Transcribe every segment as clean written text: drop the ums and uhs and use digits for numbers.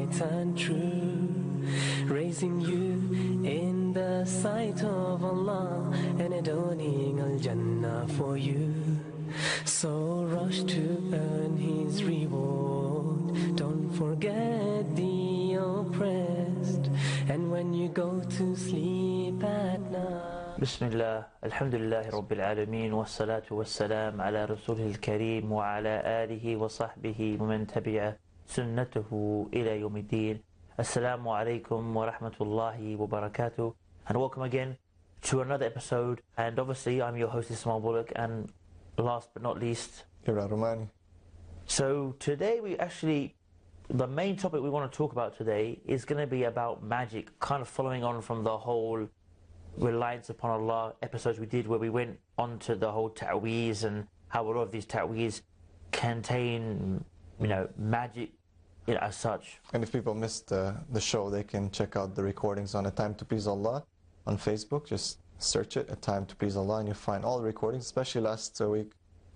right and true, raising you in the sight of Allah and adorning Al-Jannah for you. So rush to earn His reward, don't forget the oppressed, and when you go to sleep at night. Bismillah, alhamdulillah Rabbil Alameen, wassalatu wassalam ala Rasulil Kareem wa ala alihi wa sahbihi wa man tabi'a sunnatuhu ila yawmiddin. Assalamu alaikum wa rahmatullahi wa barakatuh, and welcome again to another episode. And obviously I'm your host Ismail Bullock, and last but not least, Gabriel Al Romaani. So today the main topic we want to talk about today is going to be about magic, kind of following on from the whole reliance upon Allah episodes we did, where we went on to the whole ta'weez and how a lot of these ta'weez contain, magic, as such. And if people missed the show, they can check out the recordings on A Time to Please Allah on Facebook. Just search it, A Time to Please Allah, and you'll find all the recordings, especially last week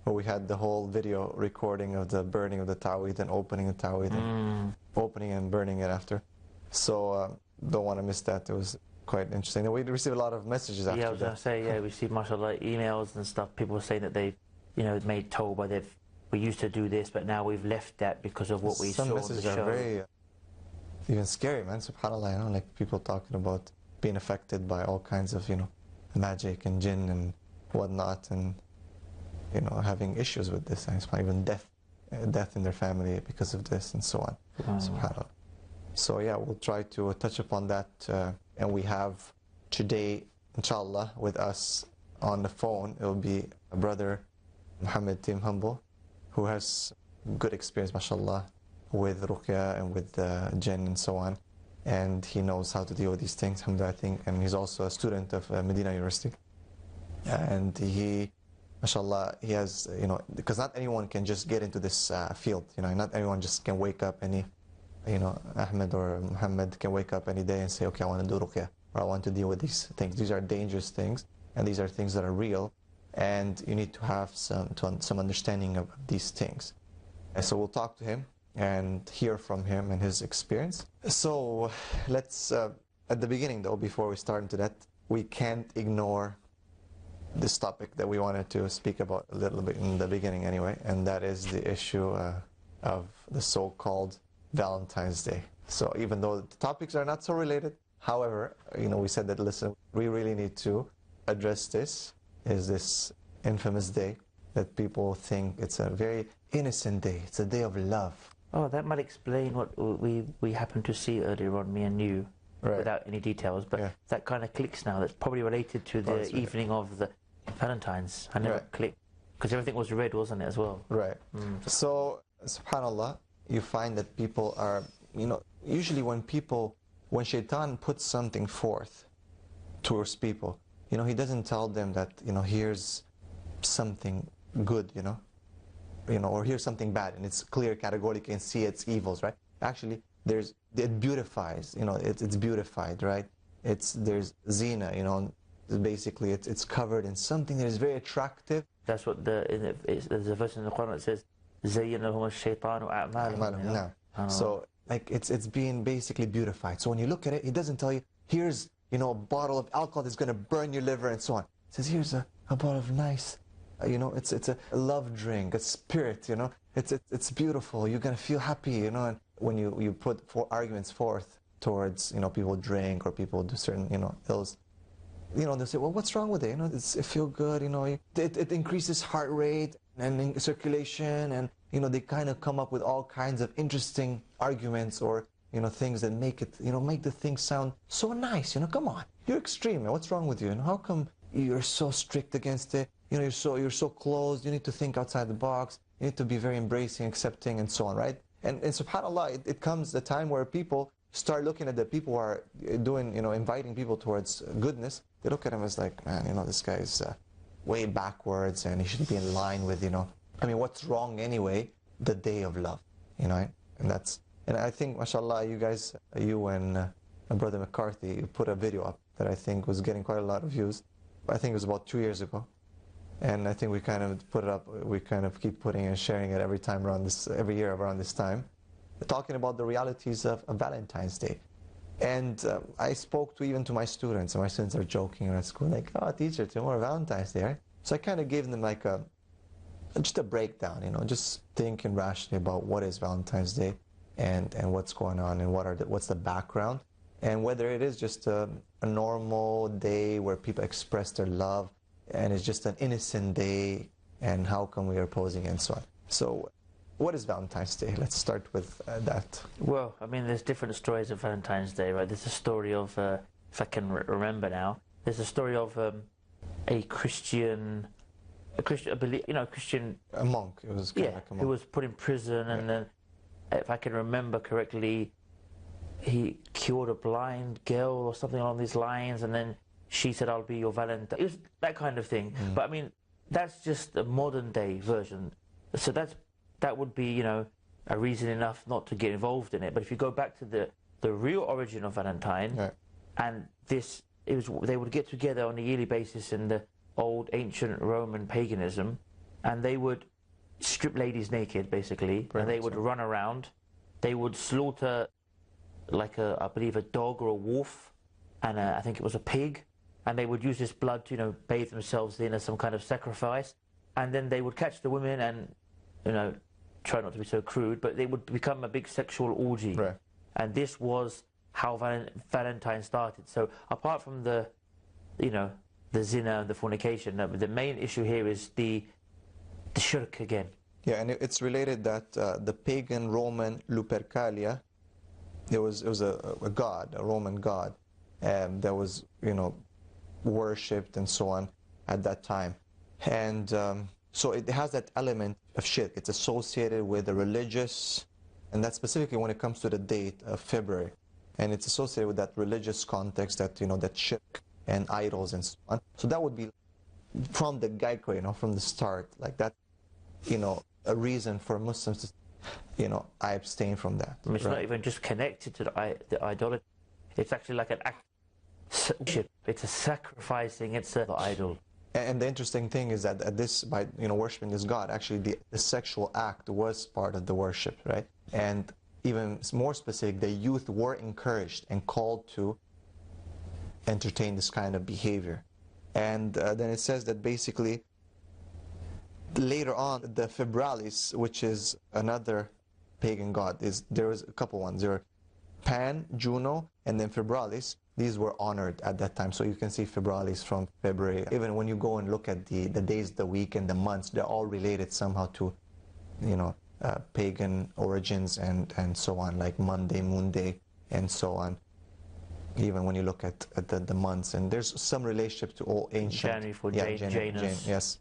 where we had the whole video recording of the burning of the ta'weez and opening the ta'weez and opening and burning it after. So don't want to miss that. It was quite interesting. And we received a lot of messages after that. Yeah, I was going to say, we received mashallah emails and stuff. People were saying that they've, made tawbah, we used to do this, but now we've left that because of what we saw on the show. Some messages are very, even scary, man, subhanAllah, like people talking about being affected by all kinds of, magic and jinn and whatnot, and, having issues with this, and even death in their family because of this, and so on, subhanAllah. So yeah, we'll try to touch upon that, and we have today, inshallah, with us on the phone, it will be a brother, Muhammad Tim Humble, who has good experience, mashallah, with ruqya and with jinn and so on, and he knows how to deal with these things, alhamdulillah, I think, and he's also a student of Medina University, and he, mashallah, he has, because not anyone can just get into this field, not everyone just can wake up any, Ahmed or Muhammad can wake up any day and say, okay, I want to do ruqya, or I want to deal with these things. These are dangerous things, and these are things that are real, and you need to have some understanding of these things. And so we'll talk to him and hear from him and his experience. So let's, at the beginning though, before we start into that, we can't ignore this topic that we wanted to speak about a little bit in the beginning anyway, and that is the issue of the so-called Valentine's Day. So even though the topics are not so related, however, we said that, listen, we really need to address this, is this infamous day that people think it's a very innocent day. It's a day of love. Oh, that might explain what we happened to see earlier on, me and you, right, without any details, but that kind of clicks now. That's probably related to the evening of the Valentine's. I never clicked, because everything was red, wasn't it, as well? Right. So, subhanAllah, you find that people are, usually when shaitan puts something forth towards people, he doesn't tell them that, here's something good, or here's something bad, and it's clear, categorically, and see its evils, right? Actually, it beautifies, it's beautified, right? There's zina, basically it's covered in something that is very attractive. That's what there's a verse in the Quran that says, زَيَّنَ لَهُمُ الشَّيْطَانُ أَعْمَالَهُم. So, like, it's being basically beautified. So when you look at it, he doesn't tell you, here's, a bottle of alcohol that's going to burn your liver and so on. He says, here's a bottle of nice, it's a love drink, a spirit, it's beautiful, you're going to feel happy, and when you put arguments forth towards, people drink or people do certain, ills, they say, well, what's wrong with it? It feels good, it increases heart rate and circulation, and, they kind of come up with all kinds of interesting arguments or, things that make it, make the thing sound so nice, come on, you're extreme, man. What's wrong with you? And how come you're so strict against it? You're so closed, you need to think outside the box, you need to be very embracing, accepting, and so on, right? And subhanAllah, it comes the time where people start looking at the people who are doing, inviting people towards goodness. They look at him as like, man, this guy is way backwards, and he should be in line with, what's wrong anyway? The day of love, and I think, mashallah, you guys, you and my brother McCarthy, you put a video up that I think was getting quite a lot of views. I think it was about 2 years ago. And I think we kind of put it up, we kind of keep putting and sharing it every year around this time. talking about the realities of Valentine's Day. And I spoke even to my students, and my students are joking at school, like, oh, teacher, tomorrow Valentine's Day, right? So I kind of gave them like just a breakdown, just thinking rationally about what is Valentine's Day and what's going on and what's the background, and whether it is just a normal day where people express their love and it's just an innocent day, and how come we are opposing and so on. So what is Valentine's Day? Let's start with that. Well, I mean, there's different stories of Valentine's Day, right? There's a story of, if I can remember now, there's a story of a Christian, a Christian... A monk. It was kind of like a monk. Who was put in prison, and then, if I can remember correctly, he cured a blind girl or something along these lines, and then she said, I'll be your Valentine. It was that kind of thing. But I mean, that's just a modern day version. So that would be, a reason enough not to get involved in it. But if you go back to the real origin of Valentine, and they would get together on a yearly basis in the old ancient Roman paganism, and they would strip ladies naked, basically, and they would run around. They would slaughter, like I believe a dog or a wolf, and I think it was a pig, and they would use this blood to, bathe themselves in as some kind of sacrifice, and then they would catch the women and, try not to be so crude, but they would become a big sexual orgy. Right. And this was how Valentine started. So apart from the zina and the fornication, the main issue here is the shirk again. Yeah, and it's related that the pagan Roman Lupercalia, it was a god, a Roman god, that was, worshipped and so on at that time. And so it has that element of shirk. It's associated with the religious, and that's specifically when it comes to the date of February. And it's associated with that religious context, that, that shirk and idols and so on. So that would be from the get-go, from the start, like that, a reason for Muslims to, I abstain from that. I mean, it's not even just connected to the idolatry. It's actually like an act of worship. It's a sacrificing. It's an idol. And the interesting thing is that by worshiping this god, actually the sexual act was part of the worship, right? And even more specific, the youth were encouraged and called to entertain this kind of behavior. And then it says that basically later on, the Febralis, which is another pagan god, there was a couple ones. There were Pan, Juno, and then Febralis. These were honored at that time. So you can see Febralis from February. Even when you go and look at the days of the week and the months, they're all related somehow to, pagan origins and so on, like Monday, Moon Day, and so on. Even when you look at the months, and there's some relationship to all ancient. January for Janus. Yes.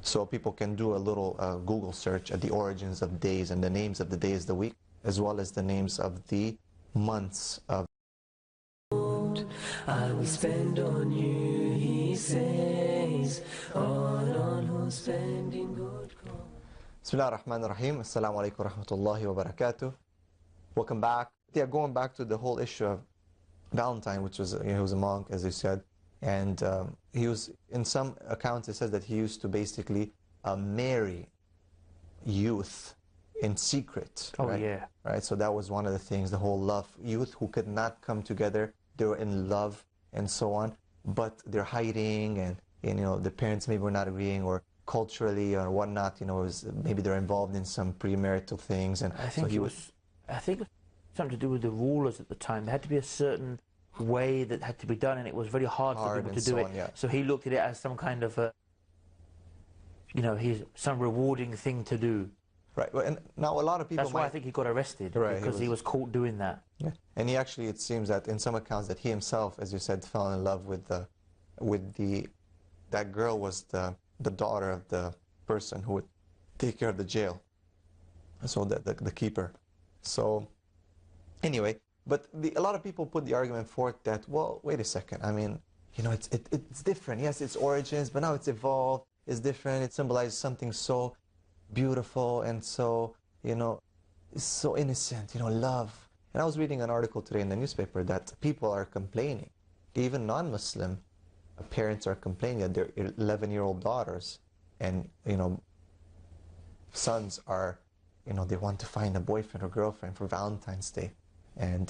So people can do a little Google search at the origins of days and the names of the days of the week, as well as the names of the months of. I will spend on you, he says, on who's spending good cause. Bismillah ar-Rahman ar-Rahim. Assalamu alaikum wa rahmatullahi wa barakatuh. Welcome back. Yeah, going back to the whole issue of Valentine, which was, he was a monk, as you said, and he was, in some accounts it says that he used to basically marry youth in secret. Oh, right? yeah. Right, so that was one of the things, the whole love. Youth who could not come together, they were in love and so on, but they're hiding, and the parents maybe were not agreeing, or culturally or whatnot, maybe they're involved in some premarital things. And I think so it was something to do with the rulers at the time. There had to be a certain way that had to be done, and it was very hard for people to do it. Yeah. So he looked at it as some kind of some rewarding thing to do. Right, and now a lot of people. That's why I think he got arrested, right, because he was caught doing that. Yeah, and he actually, it seems that in some accounts that he himself, as you said, fell in love with that girl was the daughter of the person who would take care of the jail. So the keeper. So anyway, but a lot of people put the argument forth that, well, wait a second. I mean, it's different. Yes, it's origins, but now it's evolved. It's different. It symbolizes something so beautiful and so, so innocent, love. And I was reading an article today in the newspaper that people are complaining. Even non-Muslim parents are complaining that their 11-year-old daughters and, sons are, they want to find a boyfriend or girlfriend for Valentine's Day, and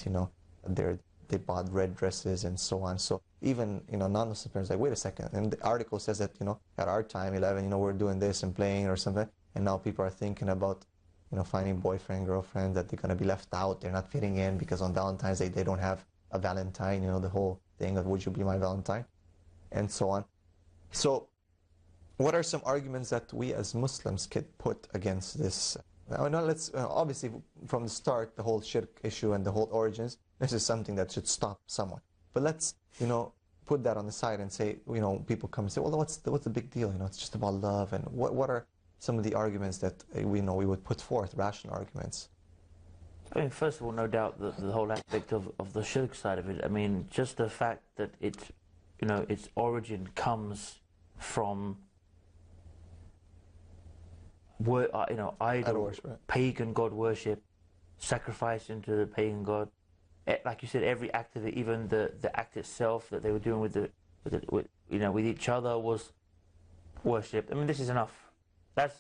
they bought red dresses and so on. So even non-Muslim parents are like, wait a second, and the article says that at our time 11 we're doing this and playing or something, and now people are thinking about finding boyfriend, girlfriend, that they're going to be left out, they're not fitting in because on Valentine's Day they don't have a Valentine, the whole thing of would you be my Valentine, and so on. So what are some arguments that we as Muslims could put against this? Now let's, obviously from the start, the whole shirk issue and the whole origins, this is something that should stop someone. But let's, put that on the side and say, people come and say, well, what's the big deal? It's just about love. And what are some of the arguments that we would put forth, rational arguments? I mean, first of all, no doubt the whole aspect of the shirk side of it. I mean, just the fact that its origin comes from idol worship, right? pagan god worship, sacrificing to the pagan god. Like you said, every act of it, even the act itself that they were doing with each other was worship. I mean, this is enough. That's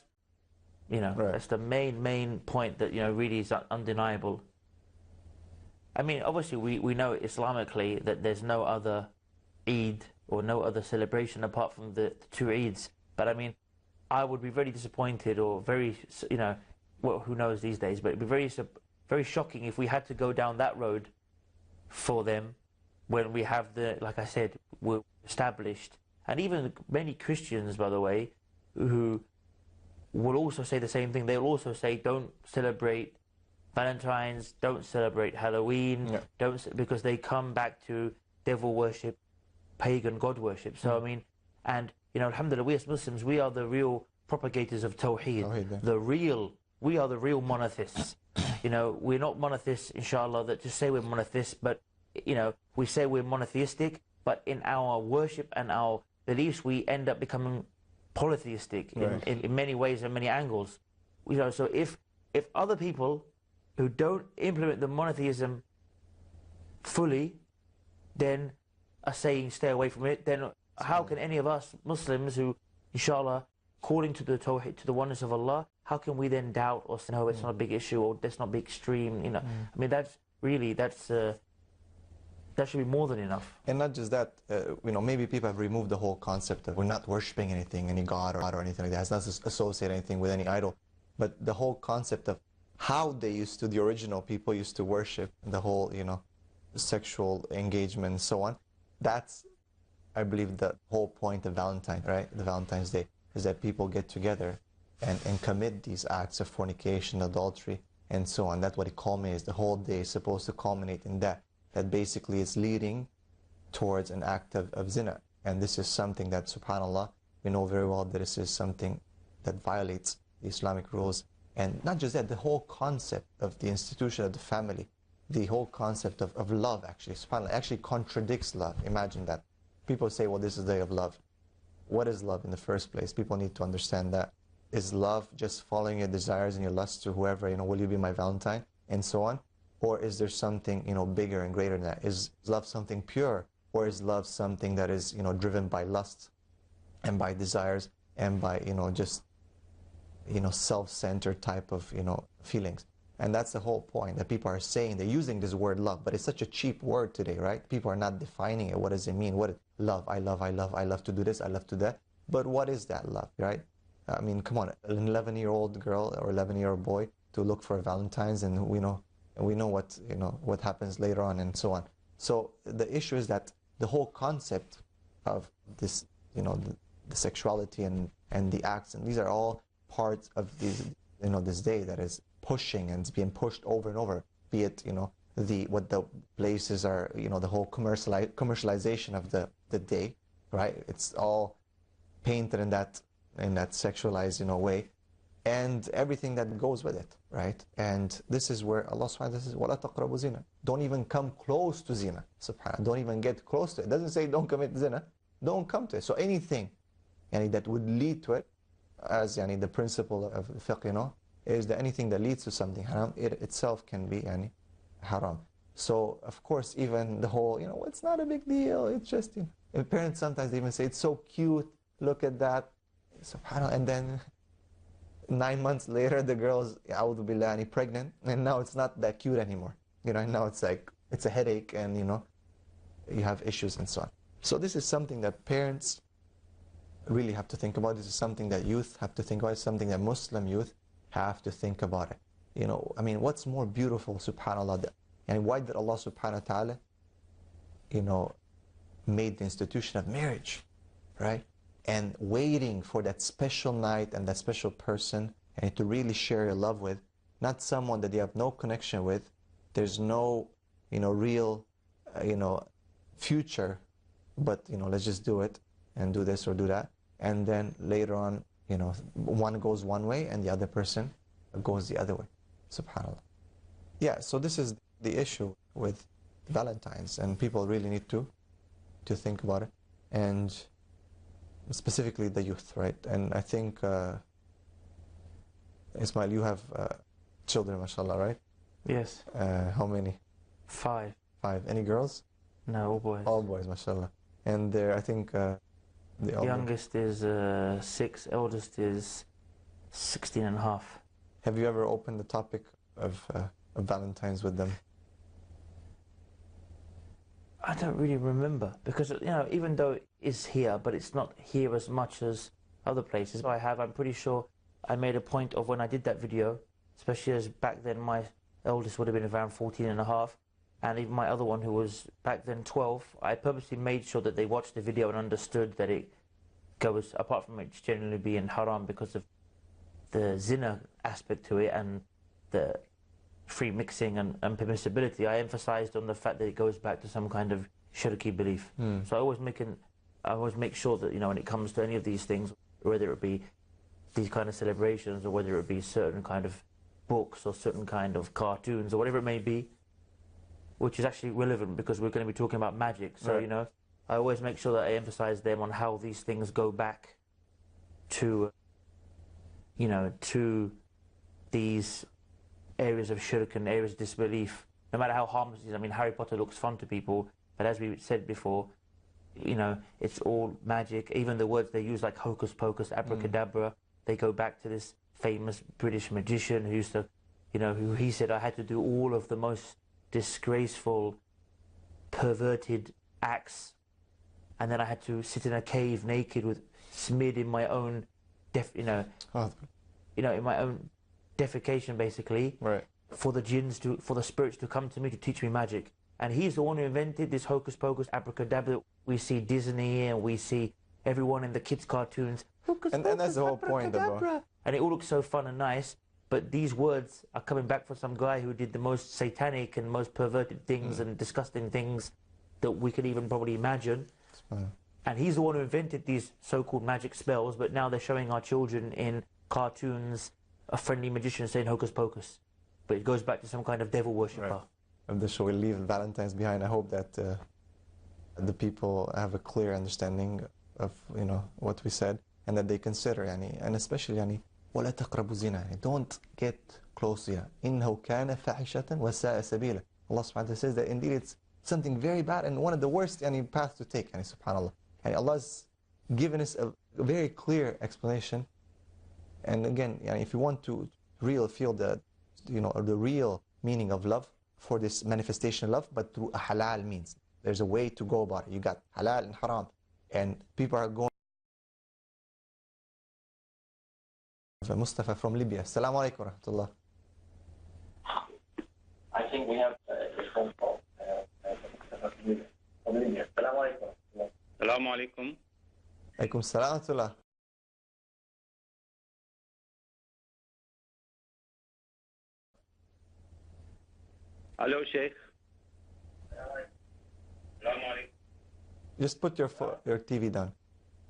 right. That's the main point that really is undeniable. I mean, obviously we know Islamically that there's no other Eid or no other celebration apart from the two Eids. But I mean, I would be very disappointed or very well, who knows these days, but it'd be very shocking if we had to go down that road for them when we have like I said, we're established. And even many Christians, by the way, who will also say the same thing. They'll also say, don't celebrate Valentine's, don't celebrate Halloween, because they come back to devil worship, pagan god worship. So I mean, and alhamdulillah, we as Muslims, we are the real propagators of Tawheed. We are the real monotheists. We're not monotheists, inshallah, that just say we're monotheists, but we say we're monotheistic, but in our worship and our beliefs, we end up becoming polytheistic in many ways and many angles. So if other people who don't implement the monotheism fully, then are saying stay away from it, then how can any of us Muslims who, inshallah, calling to the Tawheed, to the oneness of Allah, how can we then doubt or say, no, it's not a big issue, or that's not big extreme? I mean, that should be more than enough. And not just that, maybe people have removed the whole concept of we're not worshipping anything, any god or anything like that. It's not associate anything with any idol. But the whole concept of how the original people used to worship, the whole, sexual engagement and so on, that's, I believe, the whole point of Valentine, right? The Valentine's Day, is that people get together and commit these acts of fornication, adultery, and so on. That's what it culminates. The whole day is supposed to culminate in that basically is leading towards an act of zina. And this is something that, subhanAllah, we know very well that this is something that violates the Islamic rules. And not just that, the whole concept of the institution of the family, the whole concept of love, actually, subhanAllah, actually contradicts love. Imagine that. People say, well, this is the day of love. What is love in the first place? People need to understand that. Is love just following your desires and your lusts to whoever, will you be my Valentine, and so on? Or is there something, bigger and greater than that? Is love something pure? Or is love something that is, driven by lust and by desires and by, just, self-centered type of, feelings? And that's the whole point, that people are saying, they're using this word love, but it's such a cheap word today, right? People are not defining it. What does it mean? What is love? I love to do this, I love to do that. But what is that love, right? I mean, come on, an 11-year-old girl or 11-year-old boy to look for Valentine's, and we know what happens later on and so on. So the issue is that the whole concept of this, the sexuality and the acts, and these are all parts of this day that is pushing and it's being pushed over and over, be it what the places are, the whole commercialization of the day, right? It's all painted in that sexualized way, and everything that goes with it, right? And this is where Allah subhanahu wa ta'ala says, وَلَا تَقْرَبُوا zina. Don't even come close to zina, subhanAllah. Don't even get close to it. It doesn't say don't commit zina, don't come to it. So anything that would lead to it, as the principle of fiqh, is that anything that leads to something haram, it itself can be haram. So of course, even the whole, it's not a big deal, it's just, and parents sometimes they even say, it's so cute, look at that, subhanAllah, and then 9 months later, the girl's, a'udhu billahi, pregnant, and now it's not that cute anymore. And now it's like, it's a headache, and you have issues and so on. So this is something that parents really have to think about. This is something that youth have to think about. It's something that Muslim youth have to think about it. What's more beautiful, subhanAllah, and why did Allah subhanahu wa ta'ala, made the institution of marriage, right? And waiting for that special night and that special person and to really share your love with, not someone that you have no connection with. There's no, real, future, but, let's just do it and do this or do that. And then later on, one goes one way and the other person goes the other way. SubhanAllah. Yeah, so this is the issue with Valentine's, and people really need to think about it, and specifically the youth, right? And I think, Ismail, you have children, mashallah, right? Yes. How many? 5. 5. Any girls? No, all boys. All boys, mashallah. And they're, I think, the youngest is 6, eldest is 16 and a half. Have you ever opened the topic of Valentine's with them? I don't really remember, because even though it's here, but it's not here as much as other places. I'm pretty sure I made a point of, when I did that video, especially as back then my eldest would have been around 14 and a half, and even my other one who was back then 12, I purposely made sure that they watched the video and understood that it goes, apart from it generally being haram because of the zina aspect to it and the free mixing and permissibility, I emphasized on the fact that it goes back to some kind of shirki belief. So I always make sure that, when it comes to any of these things, whether it be these kind of celebrations or whether it be certain kind of books or certain kind of cartoons or whatever it may be, which is actually relevant because we're going to be talking about magic. So, right. I always make sure that I emphasize them on how these things go back to, to these areas of shirk and areas of disbelief, no matter how harmless it is. Harry Potter looks fun to people, but as we said before, it's all magic. Even the words they use, like hocus pocus, abracadabra, they go back to this famous British magician who used to, who he said, I had to do all of the most disgraceful, perverted acts, and then I had to sit in a cave naked with smeared in my own in my own defecation, basically, right, for the spirits to come to me to teach me magic. And he's the one who invented this hocus pocus, abracadabra. We see Disney and we see everyone in the kids' cartoons. Hocus and pocus, that's the whole point, though. And it all looks so fun and nice, but these words are coming back from some guy who did the most satanic and most perverted things and disgusting things that we could even probably imagine. And he's the one who invented these so-called magic spells, but now they're showing our children in cartoons a friendly magician saying hocus pocus. But it goes back to some kind of devil worshipper. Right. And this we'll leave Valentine's behind. I hope that the people have a clear understanding of what we said, and that they consider and especially ولا تقربوا الزنا. Don't get close to zina. إنه كان فاحشة وساء سبيلا. Allah subhanahu wa ta'ala says that indeed it's something very bad and one of the worst paths to take. Subhanallah. And Allah's given us a very clear explanation. And again, if you want to feel the the real meaning of love, for this manifestation of love, but through a halal means. There's a way to go about it. You got halal and haram, and people are going. Mustafa from Libya. Assalamu alaikum wa rahmatullah. I think we have a phone call. From Libya. Assalamu alaikum. Assalamu alaikum. Alaikum salam wa rahmatullah. Hello, Sheikh. Just put your TV down.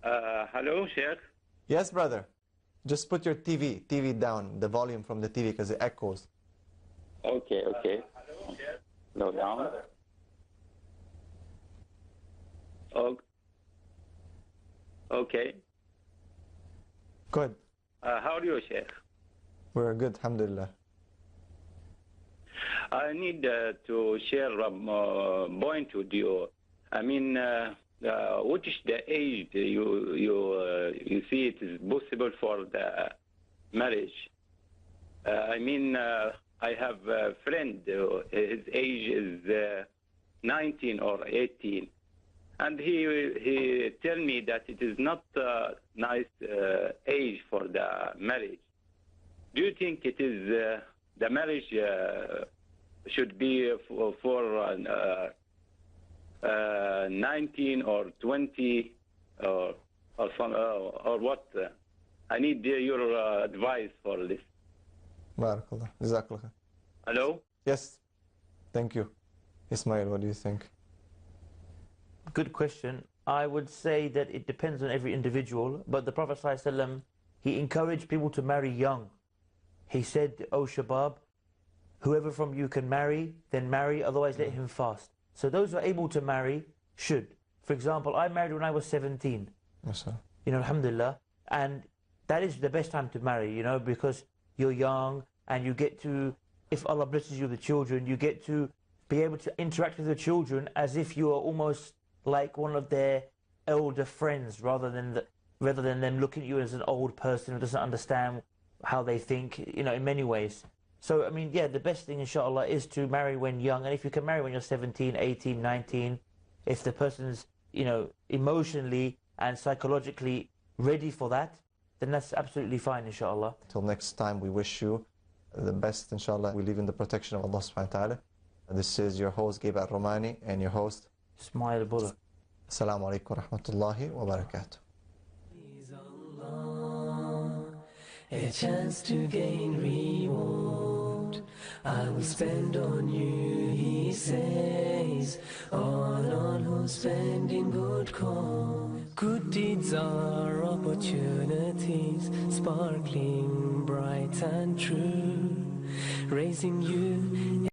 Hello, Sheikh. Yes, brother. Just put your TV down, the volume from the TV, because it echoes. Okay. Slow down. Okay. Good. How are you, Sheikh? We're good, alhamdulillah. I need to share a point with you. I mean, what is the age you see it is possible for marriage. I have a friend, his age is 19 or 18, and he tell me that it is not a nice age for the marriage. Do you think it is the marriage should be for 19 or 20 or what? I need your advice for this. Barakallah. Jazakallah. Hello? Yes. Thank you. Ismail, what do you think? Good question. I would say that it depends on every individual, but the Prophet ﷺ, he encouraged people to marry young. He said, "O Shabab, whoever from you can marry, then marry, otherwise let him fast." So those who are able to marry should. For example, I married when I was 17. Yes, sir. Alhamdulillah. And that is the best time to marry, because you're young and you get to, if Allah blesses you with the children, you get to be able to interact with the children as if you are almost like one of their elder friends, rather than them looking at you as an old person who doesn't understand how they think, in many ways. So, the best thing, inshallah, is to marry when young. And if you can marry when you're 17, 18, 19, if the person's, emotionally and psychologically ready for that, then that's absolutely fine, inshallah. Till next time, we wish you the best, inshallah. We leave in the protection of Allah subhanahu wa ta'ala. This is your host, Gabriel Al Romaani, and your host, Ismail Bullock. Assalamu alaikum wa rahmatullahi wa barakatuh. A chance to gain reward I will spend on you, he says, on who spend in good cause. Good deeds are opportunities, sparkling bright and true, raising you